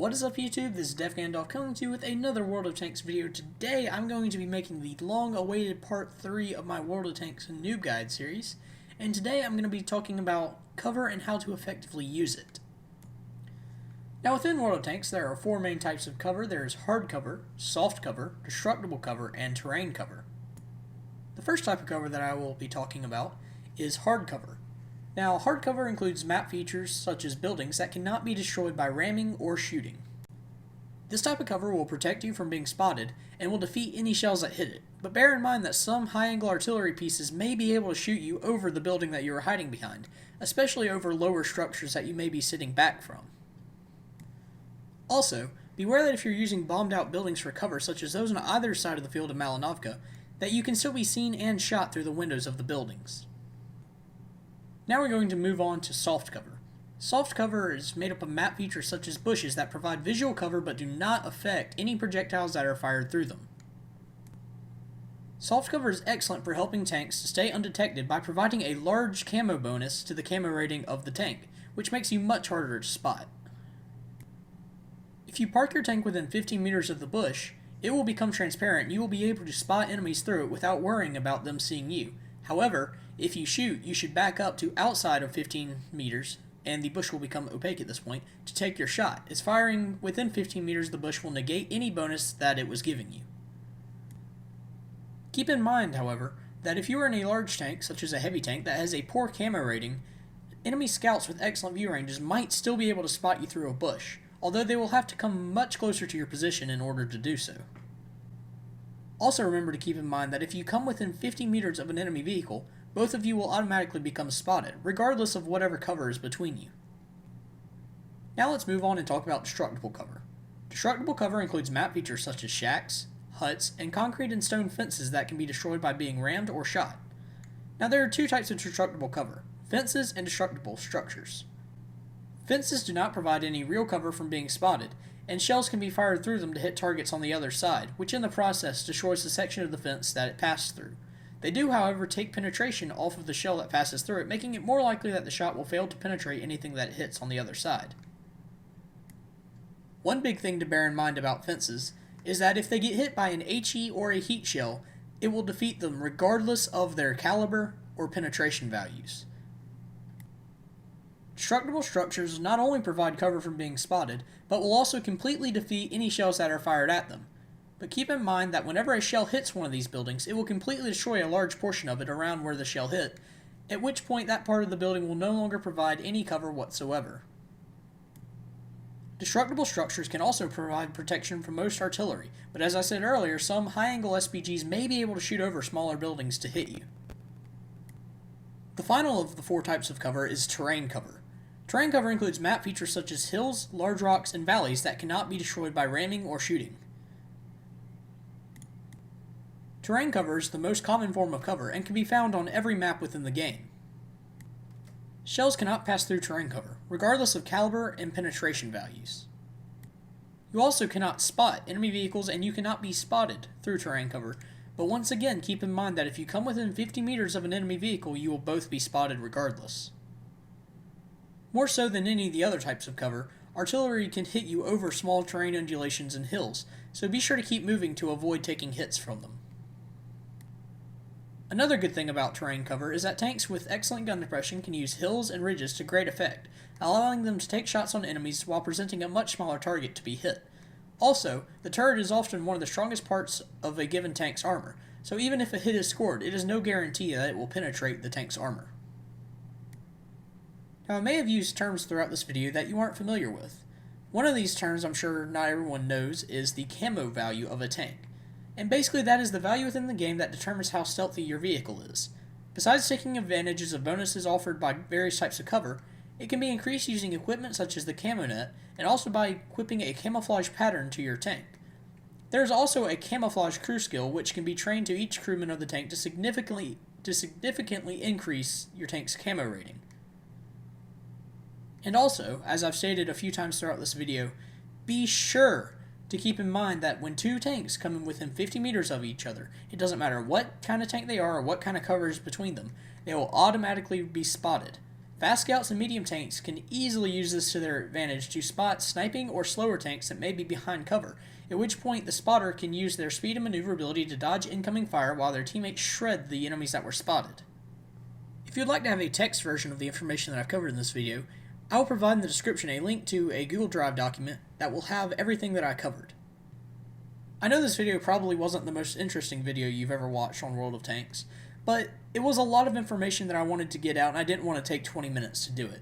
What is up YouTube? This is DeFGandolf coming to you with another World of Tanks video. Today I'm going to be making the long-awaited part 3 of my World of Tanks Noob Guide series. And today I'm going to be talking about cover and how to effectively use it. Now within World of Tanks there are 4 main types of cover. There's hard cover, soft cover, destructible cover, and terrain cover. The first type of cover that I will be talking about is hard cover. Now, hard cover includes map features such as buildings that cannot be destroyed by ramming or shooting. This type of cover will protect you from being spotted and will defeat any shells that hit it, but bear in mind that some high-angle artillery pieces may be able to shoot you over the building that you are hiding behind, especially over lower structures that you may be sitting back from. Also, beware that if you're using bombed-out buildings for cover, such as those on either side of the field of Malinovka, that you can still be seen and shot through the windows of the buildings. Now we're going to move on to soft cover. Soft cover is made up of map features such as bushes that provide visual cover but do not affect any projectiles that are fired through them. Soft cover is excellent for helping tanks to stay undetected by providing a large camo bonus to the camo rating of the tank, which makes you much harder to spot. If you park your tank within 15 meters of the bush, it will become transparent and you will be able to spot enemies through it without worrying about them seeing you. However, if you shoot, you should back up to outside of 15 meters, and the bush will become opaque at this point, to take your shot, as firing within 15 meters the bush will negate any bonus that it was giving you. Keep in mind, however, that if you are in a large tank, such as a heavy tank, that has a poor camo rating, enemy scouts with excellent view ranges might still be able to spot you through a bush, although they will have to come much closer to your position in order to do so. Also remember to keep in mind that if you come within 50 meters of an enemy vehicle, both of you will automatically become spotted, regardless of whatever cover is between you. Now let's move on and talk about destructible cover. Destructible cover includes map features such as shacks, huts, and concrete and stone fences that can be destroyed by being rammed or shot. Now there are 2 types of destructible cover, fences and destructible structures. Fences do not provide any real cover from being spotted, and shells can be fired through them to hit targets on the other side, which in the process destroys the section of the fence that it passed through. They do, however, take penetration off of the shell that passes through it, making it more likely that the shot will fail to penetrate anything that it hits on the other side. One big thing to bear in mind about fences is that if they get hit by an HE or a heat shell, it will defeat them regardless of their caliber or penetration values. Destructible structures not only provide cover from being spotted, but will also completely defeat any shells that are fired at them. But keep in mind that whenever a shell hits one of these buildings, it will completely destroy a large portion of it around where the shell hit, at which point that part of the building will no longer provide any cover whatsoever. Destructible structures can also provide protection from most artillery, but as I said earlier, some high-angle SPGs may be able to shoot over smaller buildings to hit you. The final of the 4 types of cover is terrain cover. Terrain cover includes map features such as hills, large rocks, and valleys that cannot be destroyed by ramming or shooting. Terrain cover is the most common form of cover and can be found on every map within the game. Shells cannot pass through terrain cover, regardless of caliber and penetration values. You also cannot spot enemy vehicles and you cannot be spotted through terrain cover, but once again keep in mind that if you come within 50 meters of an enemy vehicle, you will both be spotted regardless. More so than any of the other types of cover, artillery can hit you over small terrain undulations and hills, so be sure to keep moving to avoid taking hits from them. Another good thing about terrain cover is that tanks with excellent gun depression can use hills and ridges to great effect, allowing them to take shots on enemies while presenting a much smaller target to be hit. Also, the turret is often one of the strongest parts of a given tank's armor, so even if a hit is scored, it is no guarantee that it will penetrate the tank's armor. Now, I may have used terms throughout this video that you aren't familiar with. One of these terms I'm sure not everyone knows is the camo value of a tank. And basically that is the value within the game that determines how stealthy your vehicle is. Besides taking advantages of bonuses offered by various types of cover, it can be increased using equipment such as the camo net, and also by equipping a camouflage pattern to your tank. There is also a camouflage crew skill which can be trained to each crewman of the tank to significantly increase your tank's camo rating. And also, as I've stated a few times throughout this video, be sure to keep in mind that when 2 tanks come in within 50 meters of each other, it doesn't matter what kind of tank they are or what kind of cover is between them, they will automatically be spotted. Fast scouts and medium tanks can easily use this to their advantage to spot sniping or slower tanks that may be behind cover, at which point the spotter can use their speed and maneuverability to dodge incoming fire while their teammates shred the enemies that were spotted. If you'd like to have a text version of the information that I've covered in this video, I will provide in the description a link to a Google Drive document that will have everything that I covered. I know this video probably wasn't the most interesting video you've ever watched on World of Tanks, but it was a lot of information that I wanted to get out and I didn't want to take 20 minutes to do it.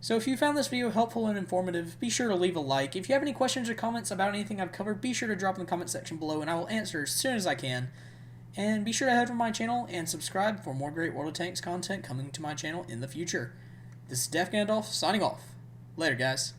So if you found this video helpful and informative, be sure to leave a like. If you have any questions or comments about anything I've covered, be sure to drop in the comment section below and I will answer as soon as I can. And be sure to head over to my channel and subscribe for more great World of Tanks content coming to my channel in the future. This is DeFGandolf signing off. Later, guys.